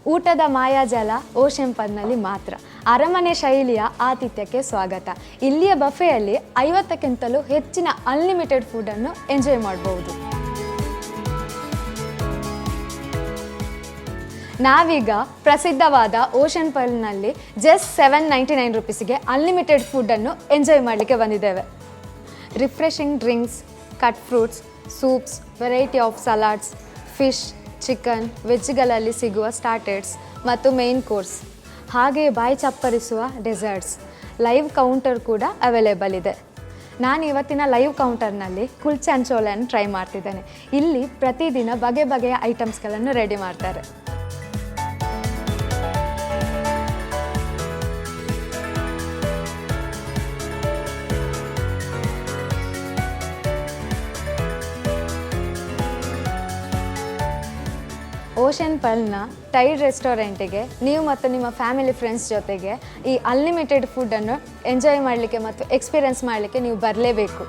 ಊಟದ ಮಾಯಾಜಾಲ ಓಷನ್ ಪಬ್ನಲ್ಲಿ ಮಾತ್ರ. ಅರಮನೆ ಶೈಲಿಯ ಆತಿಥ್ಯಕ್ಕೆ ಸ್ವಾಗತ. ಇಲ್ಲಿಯ ಬಫೆಯಲ್ಲಿ 50ಕ್ಕಿಂತಲೂ ಹೆಚ್ಚಿನ ಅನ್ಲಿಮಿಟೆಡ್ ಫುಡನ್ನು ಎಂಜಾಯ್ ಮಾಡಬಹುದು. ನಾವೀಗ ಪ್ರಸಿದ್ಧವಾದ ಓಷನ್ ಪಬ್ನಲ್ಲಿ ಜಸ್ಟ್ ₹799ಗೆ ಅನ್ಲಿಮಿಟೆಡ್ ಫುಡ್ಡನ್ನು ಎಂಜಾಯ್ ಮಾಡಲಿಕ್ಕೆ ಬಂದಿದ್ದೇವೆ. Refreshing drinks, cut fruits, soups, variety of salads, fish, chicken, ವೆಜ್ಗಳಲ್ಲಿ ಸಿಗುವ ಸ್ಟಾರ್ಟರ್ಸ್ ಮತ್ತು ಮೇನ್ ಕೋರ್ಸ್, ಹಾಗೆ ಬಾಯಿ ಚಪ್ಪರಿಸುವ ಡೆಸರ್ಟ್ಸ್. ಲೈವ್ ಕೌಂಟರ್ ಕೂಡ ಅವೈಲೇಬಲ್ ಇದೆ. ನಾನು ಇವತ್ತಿನ ಲೈವ್ ಕೌಂಟರ್ನಲ್ಲಿ ಕುಲ್ಚೆ ಆ್ಯಂಡ್ ಚೋಲೆಯನ್ನು ಟ್ರೈ ಮಾಡ್ತಿದ್ದೇನೆ. ಇಲ್ಲಿ ಪ್ರತಿದಿನ ಬಗೆ ಬಗೆಯ ಐಟಮ್ಸ್ಗಳನ್ನು ರೆಡಿ ಮಾಡ್ತಾರೆ. ಓಷನ್ ಪಬ್ನ ಟೈಡ್ ರೆಸ್ಟೋರೆಂಟಿಗೆ ನೀವು ಮತ್ತು ನಿಮ್ಮ ಫ್ಯಾಮಿಲಿ ಫ್ರೆಂಡ್ಸ್ ಜೊತೆಗೆ ಈ ಅನ್ಲಿಮಿಟೆಡ್ ಫುಡ್ಡನ್ನು ಎಂಜಾಯ್ ಮಾಡಲಿಕ್ಕೆ ಮತ್ತು ಎಕ್ಸ್ಪೀರಿಯೆನ್ಸ್ ಮಾಡಲಿಕ್ಕೆ ನೀವು ಬರಲೇಬೇಕು.